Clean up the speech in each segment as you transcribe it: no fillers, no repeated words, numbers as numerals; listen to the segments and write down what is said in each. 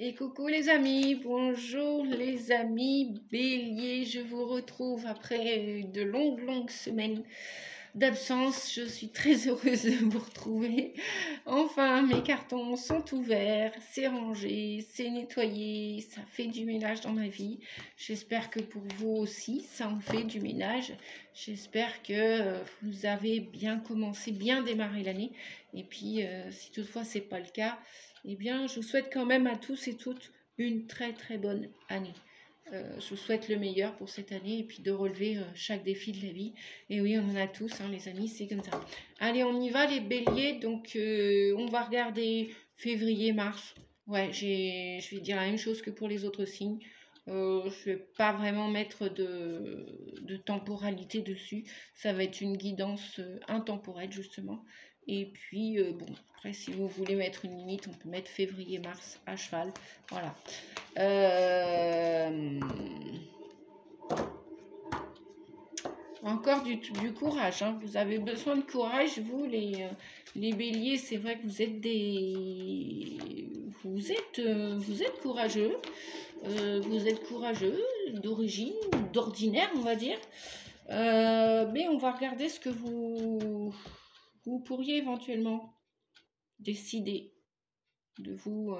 Et coucou les amis, bonjour les amis Bélier, je vous retrouve après de longues semaines d'absence. Je suis très heureuse de vous retrouver. Enfin, mes cartons sont ouverts, c'est rangé, c'est nettoyé, ça fait du ménage dans ma vie. J'espère que pour vous aussi, ça en fait du ménage. J'espère que vous avez bien commencé, bien démarré l'année. Et puis, si toutefois c'est pas le cas, eh bien, je vous souhaite quand même à tous et toutes une très bonne année. Je vous souhaite le meilleur pour cette année et puis de relever chaque défi de la vie. Et oui, on en a tous, hein, les amis, c'est comme ça. Allez, on y va les béliers. Donc, on va regarder février, mars. Ouais, je vais dire la même chose que pour les autres signes. Je ne vais pas vraiment mettre de temporalité dessus. Ça va être une guidance intemporelle, justement. Et puis, bon, après, si vous voulez mettre une limite, on peut mettre février-mars à cheval. Voilà. Encore du courage. Hein. Vous avez besoin de courage, vous, les béliers. C'est vrai que vous êtes vous êtes courageux. Vous êtes courageux d'origine, d'ordinaire, on va dire. Mais on va regarder ce que vous pourriez éventuellement décider de vous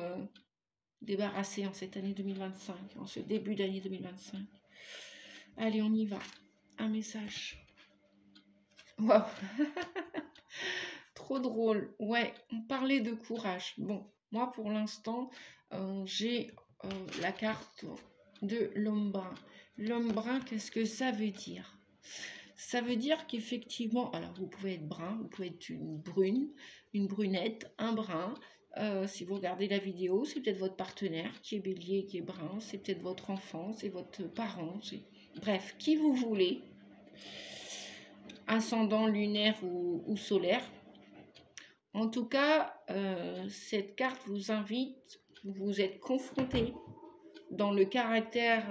débarrasser en cette année 2025, en ce début d'année 2025. Allez, on y va. Un message. Waouh. Trop drôle. Ouais, on parlait de courage. Bon, moi pour l'instant, j'ai la carte de l'homme brun. L'homme brun, qu'est-ce que ça veut dire? Ça veut dire qu'effectivement, alors vous pouvez être brun, vous pouvez être une brune, une brunette, un brun. Si vous regardez la vidéo, c'est peut-être votre partenaire qui est bélier, qui est brun, c'est peut-être votre enfant, c'est votre parent, bref, qui vous voulez, ascendant lunaire ou solaire. En tout cas, cette carte vous invite, vous êtes confronté dans le caractère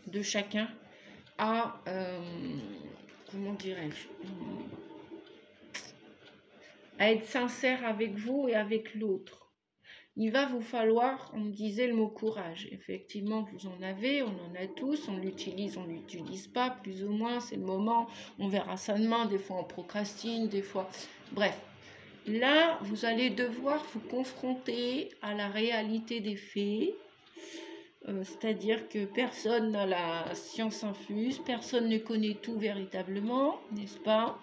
de chacun à, comment dirais-je, à être sincère avec vous et avec l'autre. Il va vous falloir, on me disait le mot courage, effectivement vous en avez, on en a tous, on l'utilise, on ne l'utilise pas, plus ou moins, c'est le moment, on verra ça demain, des fois on procrastine, des fois, bref. Là, vous allez devoir vous confronter à la réalité des faits, c'est-à-dire que personne n'a la science infuse, personne ne connaît tout véritablement, n'est-ce pas?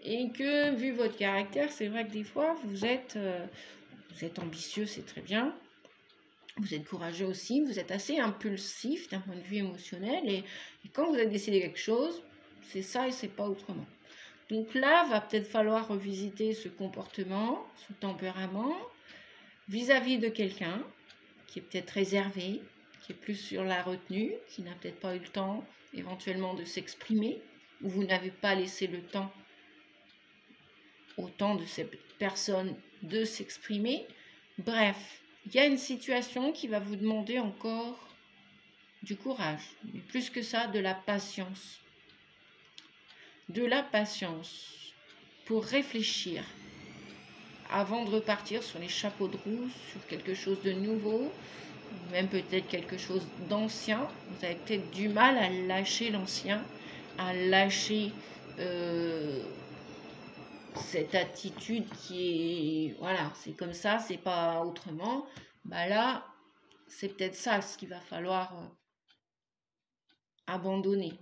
Et que, vu votre caractère, c'est vrai que des fois, vous êtes ambitieux, c'est très bien. Vous êtes courageux aussi, vous êtes assez impulsif d'un point de vue émotionnel. Et quand vous avez décidé quelque chose, c'est ça et c'est pas autrement. Donc là, va peut-être falloir revisiter ce comportement, ce tempérament, vis-à-vis de quelqu'un qui est peut-être réservé, qui est plus sur la retenue, qui n'a peut-être pas eu le temps éventuellement de s'exprimer, ou vous n'avez pas laissé le temps au temps de cette personne de s'exprimer. Bref, il y a une situation qui va vous demander encore du courage, mais plus que ça, de la patience. De la patience pour réfléchir avant de repartir sur les chapeaux de roue, sur quelque chose de nouveau, même peut-être quelque chose d'ancien. Vous avez peut-être du mal à lâcher l'ancien, à lâcher cette attitude qui est, voilà, c'est comme ça, c'est pas autrement. Bah là, c'est peut-être ça ce qu'il va falloir abandonner.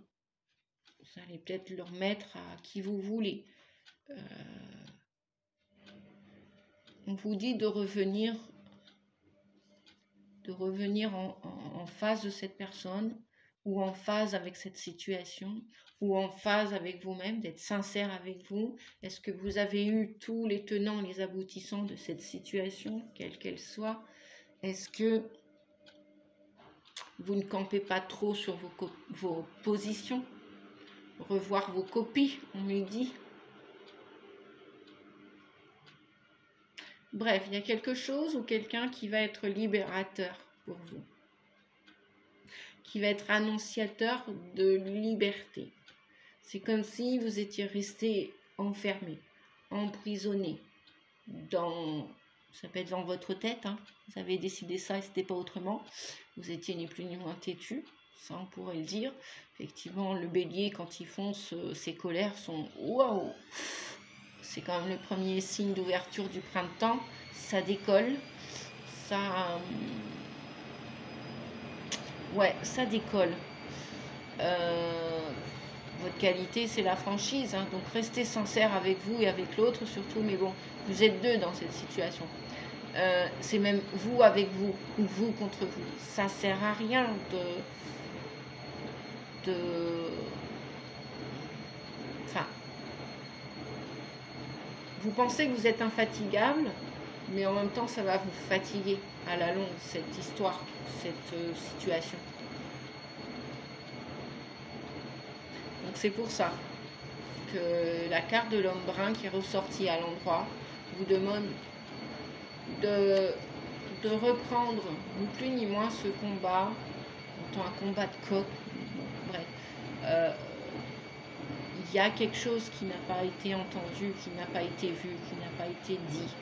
Vous allez peut-être le remettre à qui vous voulez. On vous dit de revenir en phase de cette personne, ou en phase avec cette situation, ou en phase avec vous-même, d'être sincère avec vous. Est-ce que vous avez eu tous les tenants, les aboutissants de cette situation, quelle qu'elle soit? Est-ce que vous ne campez pas trop sur vos positions? Revoir vos copies, on me dit. Bref, il y a quelque chose ou quelqu'un qui va être libérateur pour vous, qui va être annonciateur de liberté. C'est comme si vous étiez resté enfermé, emprisonné dans Ça peut être dans votre tête, hein. Vous avez décidé ça et c'était pas autrement. Vous étiez ni plus ni moins têtu, ça on pourrait le dire. Effectivement, le bélier, quand il fonce, ses colères sont waouh! C'est quand même le premier signe d'ouverture du printemps. Ça décolle, ça. Ouais, ça décolle. Votre qualité, c'est la franchise, hein, donc restez sincère avec vous et avec l'autre surtout, mais bon, vous êtes deux dans cette situation. C'est même vous avec vous, ou vous contre vous. Ça sert à rien Enfin, vous pensez que vous êtes infatigable, mais en même temps, ça va vous fatiguer à la longue, cette histoire, cette situation. Donc c'est pour ça que la carte de l'homme brun qui est ressortie à l'endroit vous demande de reprendre ni plus ni moins ce combat, autant un combat de coq, bref. Il y a quelque chose qui n'a pas été entendu, qui n'a pas été vu, qui n'a pas été dit.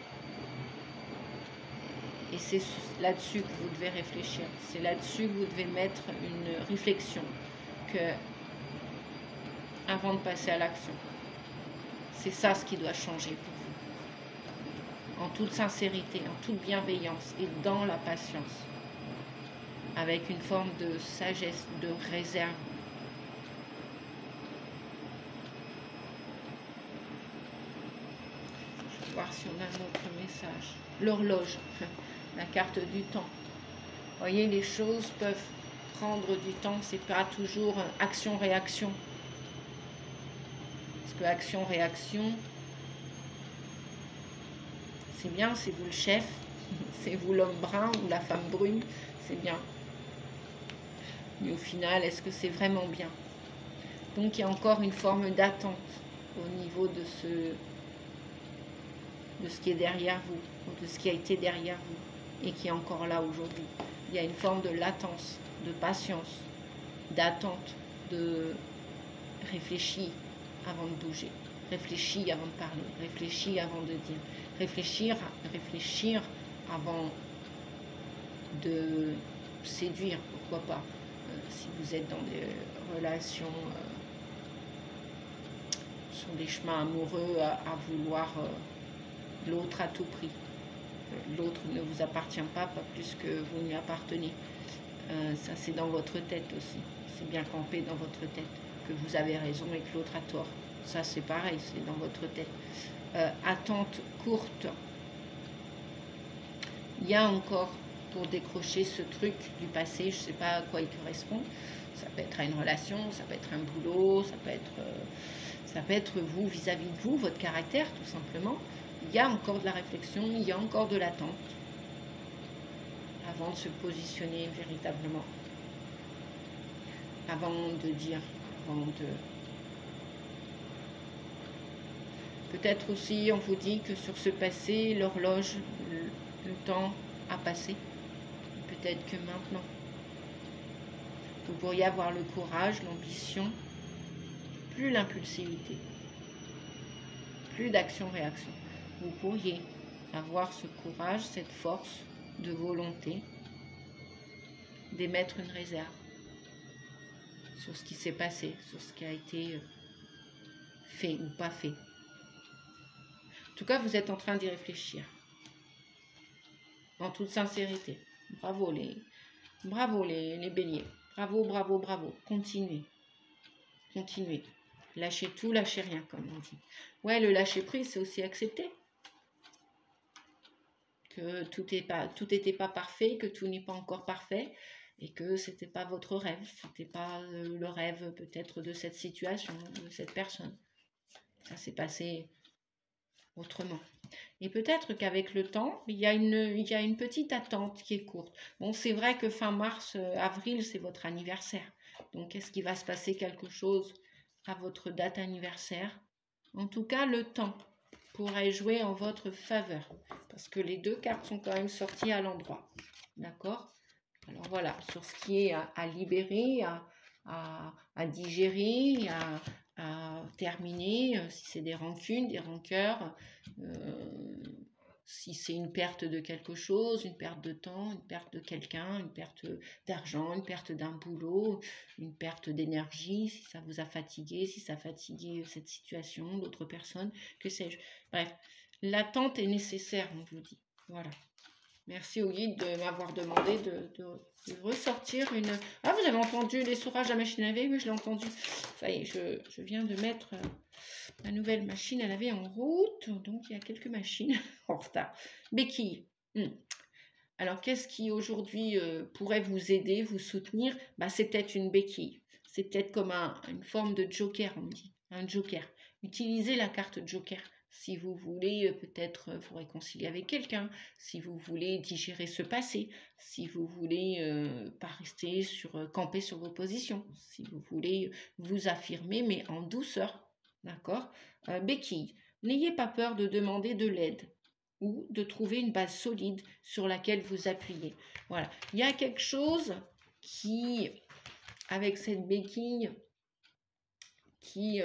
Et c'est là-dessus que vous devez réfléchir. C'est là-dessus que vous devez mettre une réflexion. Que avant de passer à l'action. C'est ça ce qui doit changer pour vous. En toute sincérité, en toute bienveillance et dans la patience. Avec une forme de sagesse, de réserve. Je vais voir si on a un autre message. L'horloge, la carte du temps. Vous voyez, les choses peuvent prendre du temps, c'est pas toujours action-réaction. Parce que action-réaction, c'est bien, c'est vous le chef, c'est vous l'homme brun ou la femme brune, c'est bien. Mais au final, est-ce que c'est vraiment bien? Donc il y a encore une forme d'attente au niveau de ce qui est derrière vous, de ce qui a été derrière vous et qui est encore là aujourd'hui. Il y a une forme de latence, de patience, d'attente, de réfléchir avant de bouger, réfléchir avant de parler, réfléchir avant de dire, réfléchir avant de séduire, pourquoi pas, si vous êtes dans des relations sur des chemins amoureux à vouloir l'autre à tout prix. L'autre ne vous appartient pas plus que vous lui appartenez. Ça c'est dans votre tête aussi, c'est bien campé dans votre tête que vous avez raison et que l'autre a tort. Ça c'est pareil, c'est dans votre tête. Attente courte. Il y a encore pour décrocher ce truc du passé, je ne sais pas à quoi il correspond. Ça peut être à une relation, ça peut être un boulot, ça peut être vous vis-à-vis de vous, votre caractère tout simplement. Il y a encore de la réflexion, il y a encore de l'attente avant de se positionner véritablement, avant de dire, avant de... Peut-être aussi on vous dit que sur ce passé, l'horloge, le temps a passé. Peut-être que maintenant, vous pourriez avoir le courage, l'ambition, plus l'impulsivité, plus d'action-réaction. Vous pourriez avoir ce courage, cette force de volonté d'émettre une réserve sur ce qui s'est passé, sur ce qui a été fait ou pas fait. En tout cas, vous êtes en train d'y réfléchir. En toute sincérité. Bravo les béliers. Bravo, bravo, bravo. Continuez. Continuez. Lâchez tout, lâchez rien, comme on dit. Ouais, le lâcher prise, c'est aussi accepter que tout n'était pas parfait, que tout n'est pas encore parfait, et que c'était pas votre rêve, c'était pas le rêve peut-être de cette situation, de cette personne. Ça s'est passé autrement. Et peut-être qu'avec le temps, il y a une petite attente qui est courte. Bon, c'est vrai que fin mars, avril, c'est votre anniversaire. Donc, est-ce qu'il va se passer quelque chose à votre date anniversaire? En tout cas, le temps pourrait jouer en votre faveur. Parce que les deux cartes sont quand même sorties à l'endroit. D'accord? Alors voilà, sur ce qui est à libérer, à digérer, à terminer, si c'est des rancunes, des rancœurs, Si c'est une perte de quelque chose, une perte de temps, une perte de quelqu'un, une perte d'argent, une perte d'un boulot, une perte d'énergie, si ça vous a fatigué, si ça a fatigué cette situation, l'autre personne, que sais-je. Bref, l'attente est nécessaire, on vous dit. Voilà. Merci au guide de m'avoir demandé de ressortir une... Ah, vous avez entendu l'essorage à la machine à laver? Oui, je l'ai entendu. Ça y est, je viens de mettre ma nouvelle machine à laver en route. Donc, il y a quelques machines en retard. Béquille. Alors, qu'est-ce qui aujourd'hui pourrait vous aider, vous soutenir? Bah, c'est peut-être une béquille. C'est peut-être comme une forme de joker, on me dit. Un joker. Utilisez la carte joker. Si vous voulez peut-être vous réconcilier avec quelqu'un, si vous voulez digérer ce passé, si vous voulez pas rester camper sur vos positions, si vous voulez vous affirmer, mais en douceur, d'accord? Béquille, n'ayez pas peur de demander de l'aide ou de trouver une base solide sur laquelle vous appuyer. Voilà, il y a quelque chose qui, avec cette béquille, qui...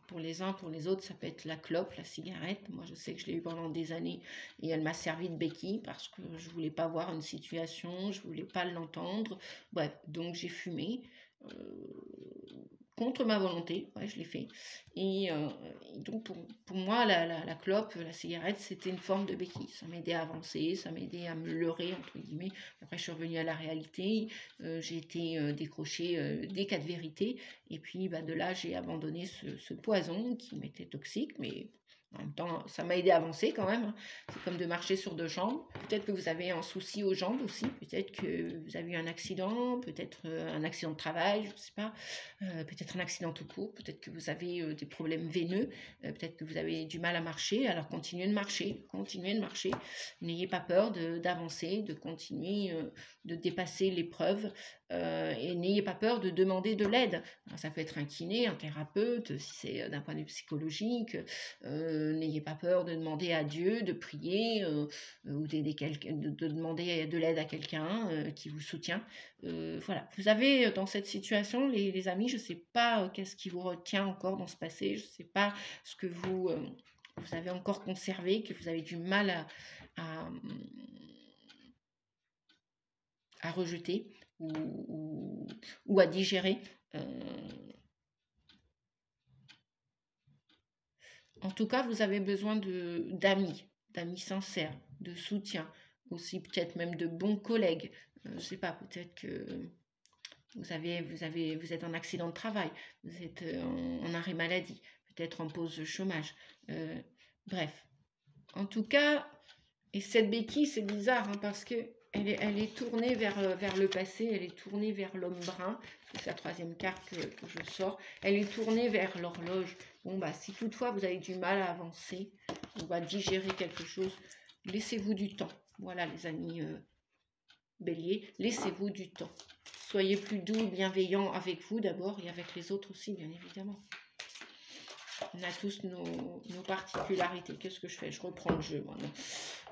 pour les uns, pour les autres, ça peut être la clope, la cigarette. Moi, je sais que je l'ai eu pendant des années et elle m'a servi de béquille parce que je voulais pas voir une situation, je voulais pas l'entendre. Bref, donc j'ai fumé contre ma volonté. Ouais, je l'ai fait. Et donc, pour moi, la clope, la cigarette, c'était une forme de béquille. Ça m'aidait à avancer, ça m'aidait à me leurrer, entre guillemets. Après, je suis revenue à la réalité. J'ai été décrochée des cas de vérité. Et puis, de là, j'ai abandonné ce poison qui m'était toxique, mais en même temps, ça m'a aidé à avancer quand même. C'est comme de marcher sur deux jambes. Peut-être que vous avez un souci aux jambes aussi. Peut-être que vous avez eu un accident, peut-être un accident de travail, je ne sais pas. Peut-être un accident tout court. Peut-être que vous avez des problèmes veineux. Peut-être que vous avez du mal à marcher. Alors continuez de marcher. Continuez de marcher. N'ayez pas peur d'avancer, de continuer, de dépasser l'épreuve. Et n'ayez pas peur de demander de l'aide. Ça peut être un kiné, un thérapeute, si c'est d'un point de vue psychologique. N'ayez pas peur de demander à Dieu, de prier ou d'aider quelqu'un, de demander de l'aide à quelqu'un qui vous soutient. Voilà, vous avez dans cette situation, les amis, je ne sais pas qu'est-ce qui vous retient encore dans ce passé, je ne sais pas ce que vous avez encore conservé, que vous avez du mal à rejeter ou à digérer. En tout cas, vous avez besoin d'amis sincères, de soutien, aussi peut-être même de bons collègues. Je ne sais pas, peut-être que vous êtes en accident de travail, vous êtes en arrêt maladie, peut-être en pause de chômage. Bref, en tout cas, et cette béquille, c'est bizarre parce que elle est tournée vers le passé, elle est tournée vers l'homme brun, c'est la troisième carte que je sors, elle est tournée vers l'horloge. Bon, si toutefois vous avez du mal à avancer ou à digérer quelque chose, laissez-vous du temps. Voilà les amis béliers, laissez-vous du temps. Soyez plus doux, bienveillants avec vous d'abord et avec les autres aussi, bien évidemment. On a tous nos particularités. Qu'est-ce que je fais? Je reprends le jeu maintenant.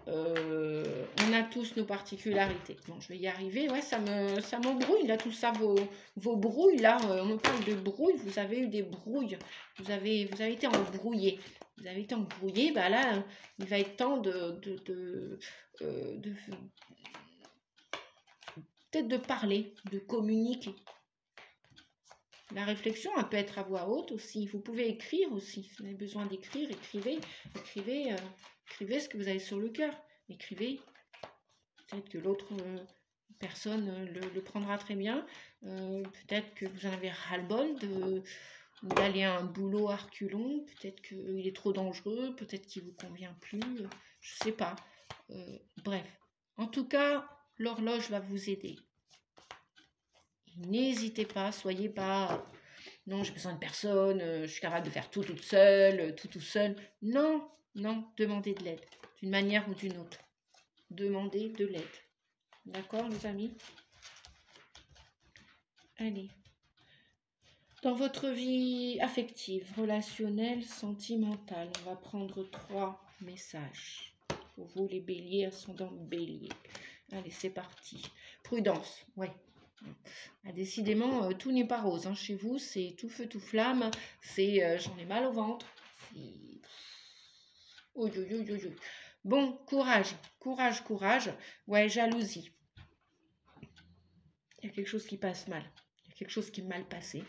On a tous nos particularités. Bon, je vais y arriver. Ouais, ça m'embrouille là, tout ça, vos brouilles là. On me parle de brouille. Vous avez eu des brouilles. Vous avez été embrouillé. Vous avez été embrouillé. Là, il va être temps peut-être de parler, de communiquer. La réflexion, elle peut être à voix haute aussi. Vous pouvez écrire aussi. Si vous avez besoin d'écrire, écrivez ce que vous avez sur le cœur. Écrivez. Peut-être que l'autre personne le prendra très bien. Peut-être que vous en avez ras-le-bol d'aller à un boulot à reculons. Peut-être qu'il est trop dangereux. Peut-être qu'il ne vous convient plus. Je ne sais pas. Bref. En tout cas, l'horloge va vous aider. N'hésitez pas, soyez pas « Non, j'ai besoin de personne, je suis capable de faire tout toute seule, tout seul. » Non, demandez de l'aide, d'une manière ou d'une autre. Demandez de l'aide. D'accord, les amis? Allez. Dans votre vie affective, relationnelle, sentimentale, on va prendre 3 messages. Pour vous, les béliers, ascendant bélier. Allez, c'est parti. Prudence, ouais. Décidément, tout n'est pas rose. Chez vous, c'est tout feu, tout flamme. C'est j'en ai mal au ventre. Bon, courage, courage, courage. Ouais, jalousie. Il y a quelque chose qui passe mal. Il y a quelque chose qui est mal passé.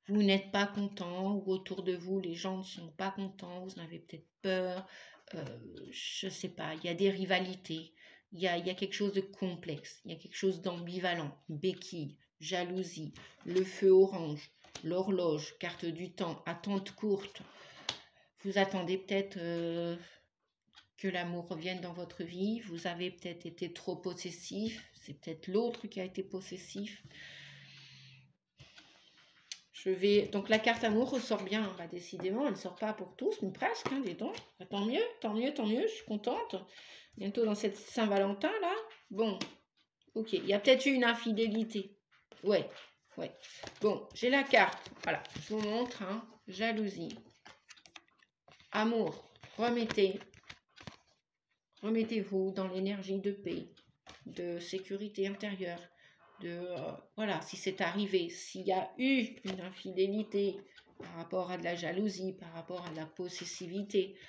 Vous n'êtes pas content, ou autour de vous, les gens ne sont pas contents, vous en avez peut-être peur, je ne sais pas, il y a des rivalités, il y a quelque chose de complexe, il y a quelque chose d'ambivalent, béquille, jalousie, le feu orange, l'horloge, carte du temps, attente courte. Vous attendez peut-être que l'amour revienne dans votre vie, vous avez peut-être été trop possessif, c'est peut-être l'autre qui a été possessif. Donc la carte amour ressort bien, hein. Bah, décidément, elle ne sort pas pour tous, mais presque, hein, dis donc. Bah, tant mieux, tant mieux, tant mieux, je suis contente. Bientôt dans cette Saint-Valentin, là. Bon, ok, il y a peut-être eu une infidélité. Ouais, ouais. Bon, j'ai la carte, voilà, je vous montre, hein. Jalousie, amour, remettez-vous dans l'énergie de paix, de sécurité intérieure. Voilà, si c'est arrivé, s'il y a eu une infidélité par rapport à de la jalousie, par rapport à de la possessivité,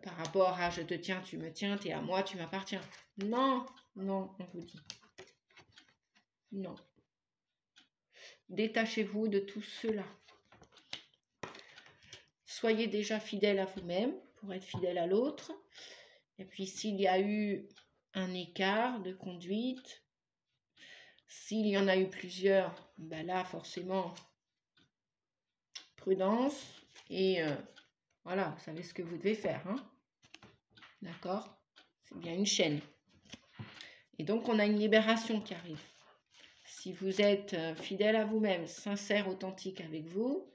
par rapport à je te tiens, tu me tiens, t'es à moi, tu m'appartiens. Non, non, on vous dit. Non. Détachez-vous de tout cela. Soyez déjà fidèle à vous-même pour être fidèle à l'autre. Et puis s'il y a eu un écart de conduite, s'il y en a eu plusieurs, ben là forcément, prudence et voilà, vous savez ce que vous devez faire. Hein, d'accord? C'est bien une chaîne. Et donc on a une libération qui arrive. Si vous êtes fidèle à vous-même, sincère, authentique avec vous,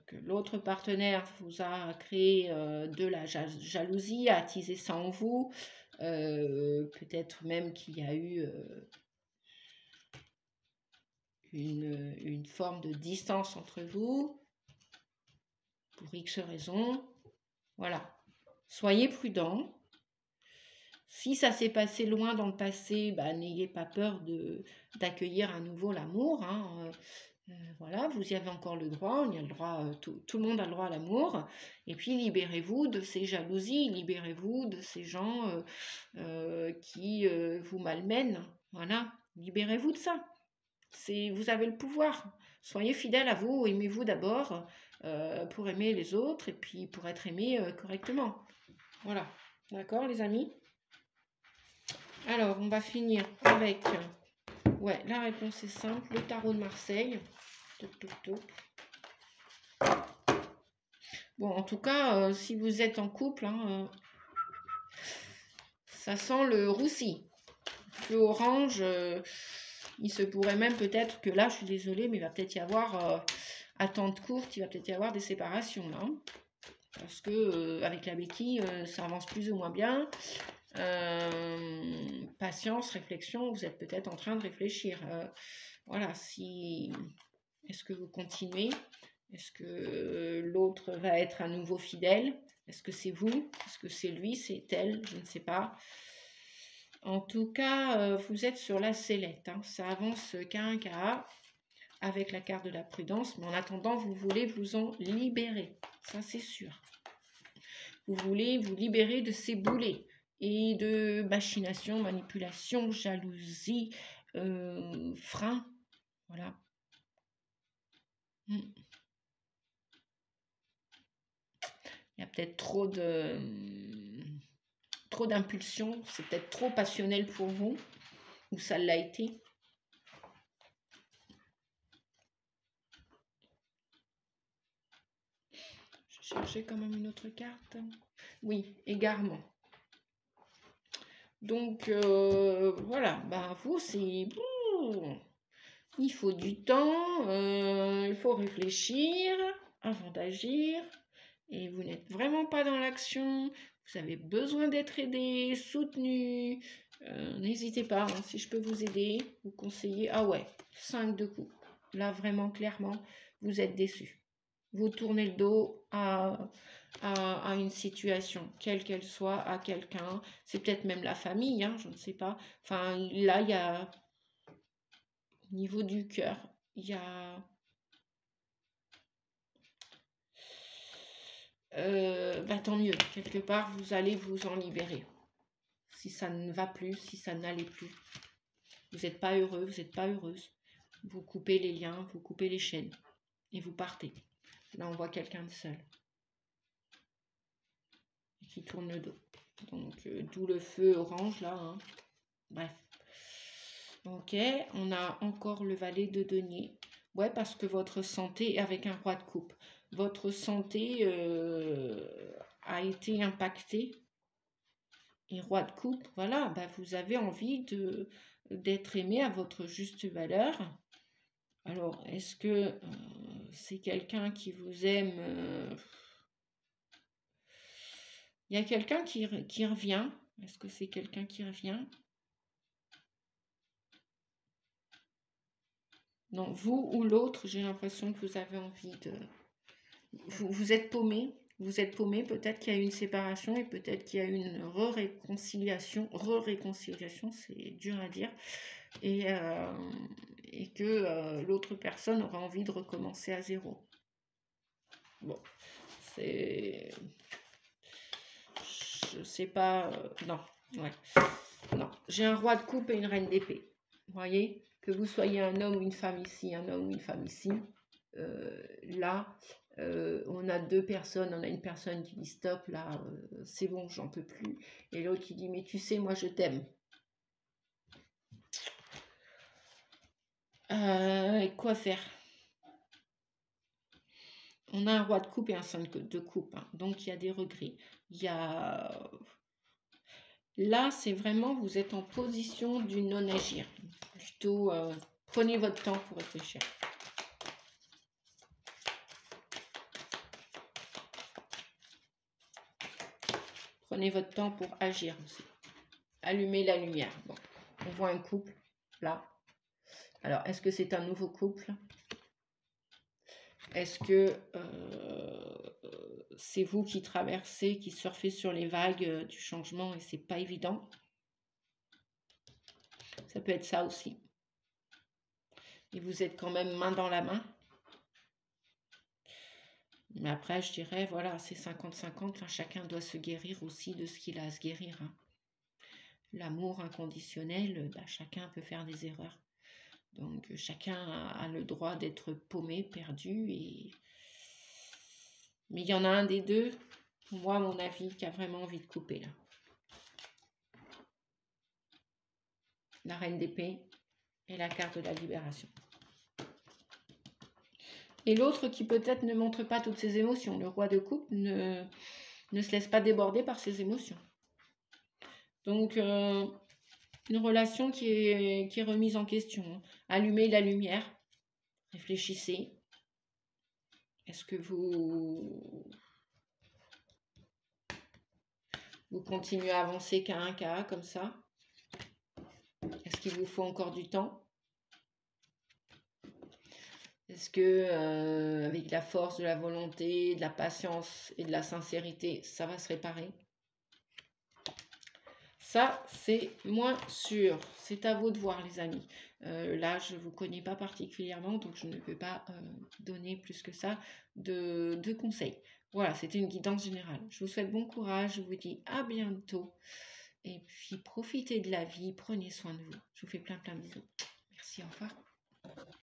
que l'autre partenaire vous a créé de la jalousie, a attisé ça en vous, peut-être même qu'il y a eu une forme de distance entre vous, pour X raisons. Voilà. Soyez prudents. Si ça s'est passé loin dans le passé, bah, n'ayez pas peur d'accueillir à nouveau l'amour. Hein. Voilà, vous y avez encore le droit, on y a le droit, tout le monde a le droit à l'amour. Et puis libérez-vous de ces jalousies, libérez-vous de ces gens qui vous malmènent. Voilà, libérez-vous de ça. Vous avez le pouvoir. Soyez fidèle à vous, aimez-vous d'abord pour aimer les autres et puis pour être aimé correctement. Voilà, d'accord les amis? Alors, on va finir avec, ouais, la réponse est simple, le tarot de Marseille. Toc, toc, toc. Bon, en tout cas, si vous êtes en couple, hein, ça sent le roussi. Le orange, il se pourrait même peut-être que là, je suis désolée, mais il va peut-être y avoir, attente courte, il va peut-être y avoir des séparations là. Hein, parce que avec la béquille, ça avance plus ou moins bien. Patience, réflexion, vous êtes peut-être en train de réfléchir. Voilà, est-ce que vous continuez? Est-ce que l'autre va être à nouveau fidèle? Est-ce que c'est vous? Est-ce que c'est lui? C'est elle? Je ne sais pas. En tout cas, vous êtes sur la sellette. Hein. Ça avance K1, avec la carte de la prudence. Mais en attendant, vous voulez vous en libérer. Ça, c'est sûr. Vous voulez vous libérer de ces boulets et de machination, manipulation, jalousie, frein. Voilà. Il y a peut-être trop d'impulsion, c'est peut-être trop passionnel pour vous, ou ça l'a été. Je cherchais quand même une autre carte. Oui, égarement. Donc, voilà, bah, vous, c'est... Il faut du temps, il faut réfléchir avant d'agir. Et vous n'êtes vraiment pas dans l'action. Vous avez besoin d'être aidé, soutenu. N'hésitez pas, hein, si je peux vous aider, vous conseiller. Ah ouais, 5 de coupe. Là, vraiment, clairement, vous êtes déçu. Vous tournez le dos à une situation, quelle qu'elle soit, à quelqu'un. C'est peut-être même la famille, hein, je ne sais pas. Enfin, là, il y a... Au niveau du cœur, il y a bah, tant mieux. Quelque part, vous allez vous en libérer. Si ça ne va plus, si ça n'allait plus. Vous n'êtes pas heureux, vous n'êtes pas heureuse. Vous coupez les liens, vous coupez les chaînes. Et vous partez. Là, on voit quelqu'un de seul. Et qui tourne le dos. Donc, d'où le feu orange, là. Hein. Bref. Ok, on a encore le valet de denier. Ouais, parce que votre santé, avec un roi de coupe, votre santé a été impactée. Et roi de coupe, voilà, bah, vous avez envie d'être aimé à votre juste valeur. Alors, est-ce que c'est quelqu'un qui vous aime Il y a quelqu'un qui revient. Est-ce que c'est quelqu'un qui revient? Non, vous ou l'autre, j'ai l'impression que vous avez envie de... Vous êtes paumé. Vous êtes paumé. Peut-être qu'il y a eu une séparation et peut-être qu'il y a eu une réconciliation. Réconciliation, c'est dur à dire. Et que l'autre personne aura envie de recommencer à zéro. Bon, c'est... Je sais pas... non, ouais. Non, j'ai un roi de coupe et une reine d'épée. Vous voyez, que vous soyez un homme ou une femme ici, un homme ou une femme ici, là, on a deux personnes, on a une personne qui dit stop, là, c'est bon, j'en peux plus. Et l'autre qui dit, mais tu sais, moi je t'aime. Quoi faire? On a un roi de coupe et un 5 de coupe, hein, donc il y a des regrets. Il y a... Là, c'est vraiment, vous êtes en position du non-agir. Plutôt, prenez votre temps pour réfléchir. Prenez votre temps pour agir aussi. Allumez la lumière. Bon, on voit un couple, là. Alors, est-ce que c'est un nouveau couple? Est-ce que c'est vous qui traversez, qui surfez sur les vagues du changement et c'est pas évident? Ça peut être ça aussi. Et vous êtes quand même main dans la main. Mais après, je dirais, voilà, c'est 50-50. Enfin, chacun doit se guérir aussi de ce qu'il a à se guérir. Hein. L'amour inconditionnel, bah, chacun peut faire des erreurs. Donc, chacun a le droit d'être paumé, perdu. Mais il y en a un des deux, moi, à mon avis, qui a vraiment envie de couper, là. La reine d'épée et la carte de la libération. Et l'autre qui peut-être ne montre pas toutes ses émotions. Le roi de coupe ne se laisse pas déborder par ses émotions. Donc, une relation qui est remise en question. Allumez la lumière. Réfléchissez. Est-ce que vous continuez à avancer qu'à un cas comme ça? Est-ce qu'il vous faut encore du temps? Est-ce que avec la force de la volonté, de la patience et de la sincérité, ça va se réparer? Ça, c'est moins sûr. C'est à vous de voir, les amis. Là, je ne vous connais pas particulièrement, donc je ne peux pas donner plus que ça de conseils. Voilà, c'était une guidance générale. Je vous souhaite bon courage. Je vous dis à bientôt. Et puis, profitez de la vie. Prenez soin de vous. Je vous fais plein de bisous. Merci, au revoir.